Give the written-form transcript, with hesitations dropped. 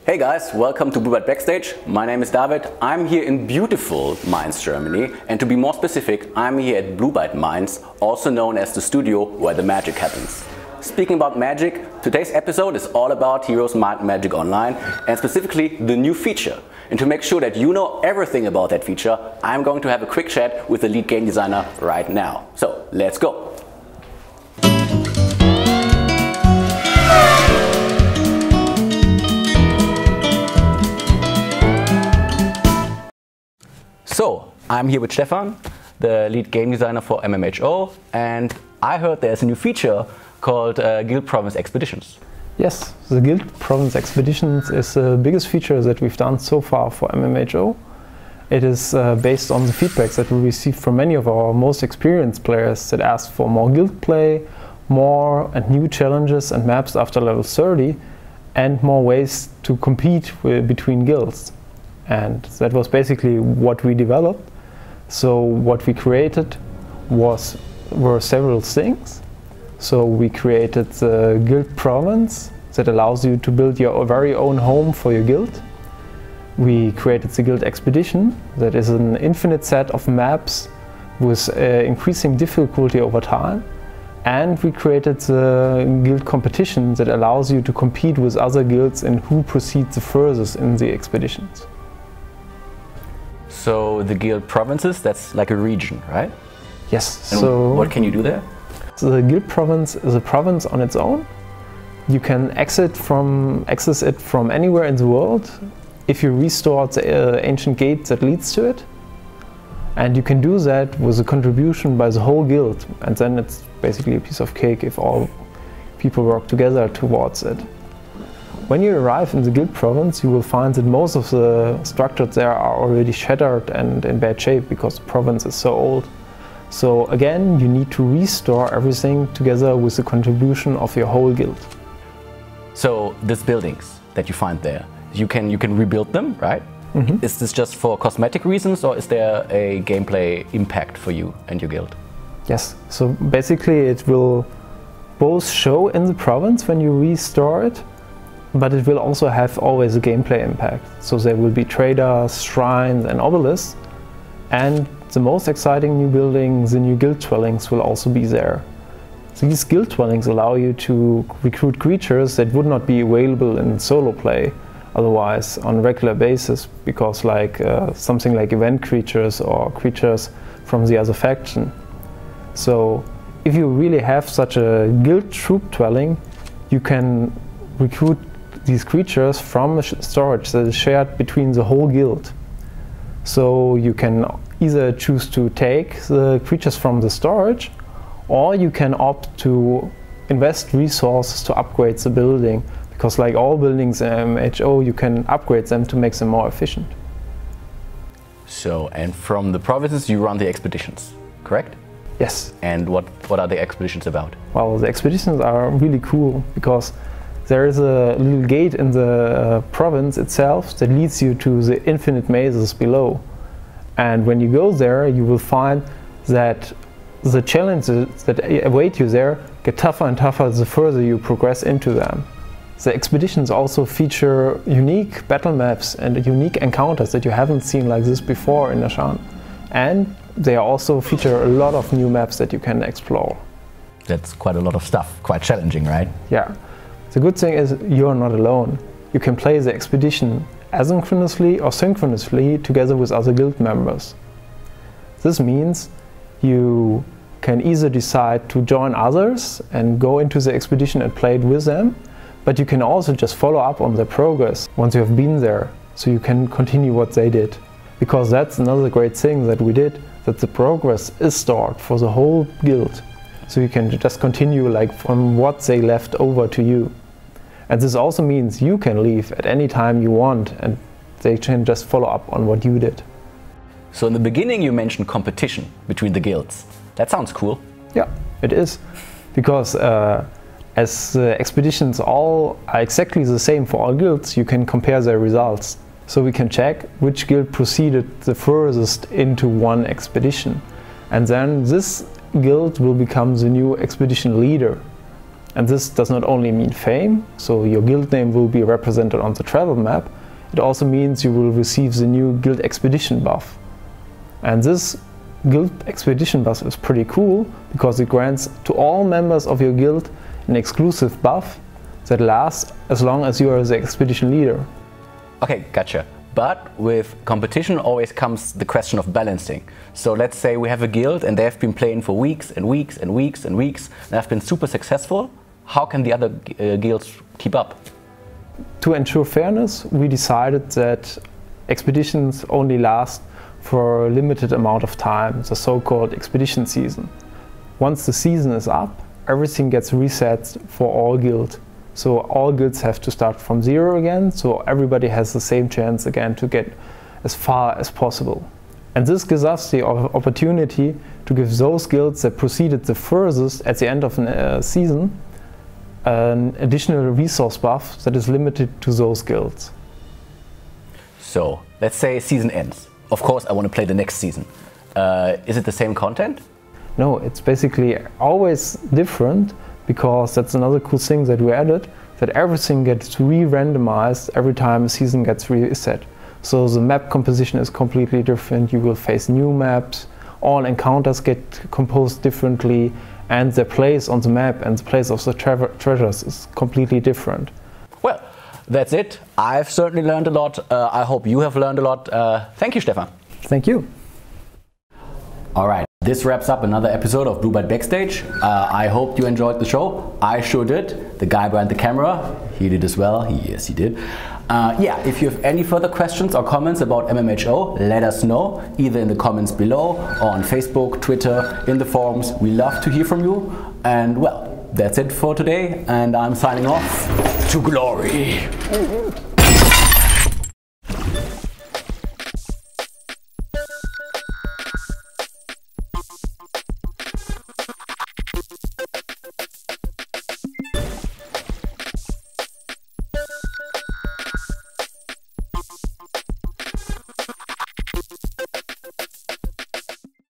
Hey guys, welcome to Blue Byte Backstage. My name is David. I'm here in beautiful Mainz, Germany, and to be more specific, I'm here at Blue Byte Mainz, also known as the studio where the magic happens. Speaking about magic, today's episode is all about Heroes Might Magic Online and specifically the new feature. And to make sure that you know everything about that feature, I'm going to have a quick chat with the lead game designer right now. So let's go! So, I'm here with Stefan, the lead game designer for MMHO, and I heard there's a new feature called Guild Province Expeditions. Yes, the Guild Province Expeditions is the biggest feature that we've done so far for MMHO. It is based on the feedbacks that we received from many of our most experienced players that asked for more guild play, more and new challenges and maps after level 30, and more ways to compete between guilds. And that was basically what we developed. So what we created were several things. So we created the Guild Province that allows you to build your very own home for your guild. We created the Guild Expedition, that is an infinite set of maps with increasing difficulty over time. And we created the Guild Competition that allows you to compete with other guilds in who proceeds the furthest in the expeditions. So the Guild Provinces, that's like a region, right? Yes. And so what can you do there? So the Guild Province is a province on its own. You can access it from anywhere in the world if you restore the ancient gate that leads to it. And you can do that with a contribution by the whole guild. And then it's basically a piece of cake if all people work together towards it. When you arrive in the Guild Province, you will find that most of the structures there are already shattered and in bad shape because the province is so old. So again, you need to restore everything together with the contribution of your whole guild. So these buildings that you find there, you can rebuild them, right? Mm-hmm. Is this just for cosmetic reasons or is there a gameplay impact for you and your guild? Yes, so basically it will both show in the province when you restore it, but it will also have always a gameplay impact. So there will be traders, shrines and obelisks, and the most exciting new building, the new guild dwellings, will also be there. So these guild dwellings allow you to recruit creatures that would not be available in solo play otherwise on a regular basis, because something like event creatures or creatures from the other faction. So if you really have such a guild troop dwelling, you can recruit these creatures from a storage that is shared between the whole guild. So you can either choose to take the creatures from the storage, or you can opt to invest resources to upgrade the building, because like all buildings in MMHO, you can upgrade them to make them more efficient. So, and from the provinces you run the expeditions, correct? Yes. And what are the expeditions about? Well, the expeditions are really cool because there is a little gate in the province itself that leads you to the infinite mazes below. And when you go there, you will find that the challenges that await you there get tougher and tougher the further you progress into them. The expeditions also feature unique battle maps and unique encounters that you haven't seen like this before in Ashan. And they also feature a lot of new maps that you can explore. That's quite a lot of stuff, quite challenging, right? Yeah. The good thing is you're not alone. You can play the expedition asynchronously or synchronously together with other guild members. This means you can either decide to join others and go into the expedition and play it with them, but you can also just follow up on their progress once you have been there, so you can continue what they did. Because that's another great thing that we did, that the progress is stored for the whole guild. So you can just continue like from what they left over to you. And this also means you can leave at any time you want and they can just follow up on what you did. So in the beginning you mentioned competition between the guilds. That sounds cool. Yeah, it is. Because as the expeditions all are exactly the same for all guilds, you can compare their results. So we can check which guild proceeded the furthest into one expedition. And then this guild will become the new expedition leader. And this does not only mean fame, so your guild name will be represented on the travel map, it also means you will receive the new guild expedition buff. And this guild expedition buff is pretty cool because it grants to all members of your guild an exclusive buff that lasts as long as you are the expedition leader. Okay, gotcha. But with competition always comes the question of balancing. So let's say we have a guild and they have been playing for weeks and weeks and weeks and weeks and have been super successful. How can the other guilds keep up? To ensure fairness, we decided that expeditions only last for a limited amount of time, the so-called expedition season. Once the season is up, everything gets reset for all guilds. So all guilds have to start from zero again, so everybody has the same chance again to get as far as possible. And this gives us the opportunity to give those guilds that proceeded the furthest at the end of a season an additional resource buff that is limited to those guilds. So let's say season ends. Of course I want to play the next season. Is it the same content? No, it's basically always different, because that's another cool thing that we added, that everything gets re-randomized every time a season gets reset. So the map composition is completely different, you will face new maps, all encounters get composed differently, and the place on the map and the place of the treasures is completely different. Well, that's it. I've certainly learned a lot. I hope you have learned a lot. Thank you, Stefan. Thank you. All right, this wraps up another episode of Blue Byte Backstage. I hope you enjoyed the show. I sure did. The guy behind the camera, he did as well. Yes, he did. Yeah, if you have any further questions or comments about MMHO, let us know, either in the comments below or on Facebook, Twitter, in the forums. We love to hear from you. And well, that's it for today. And I'm signing off to glory.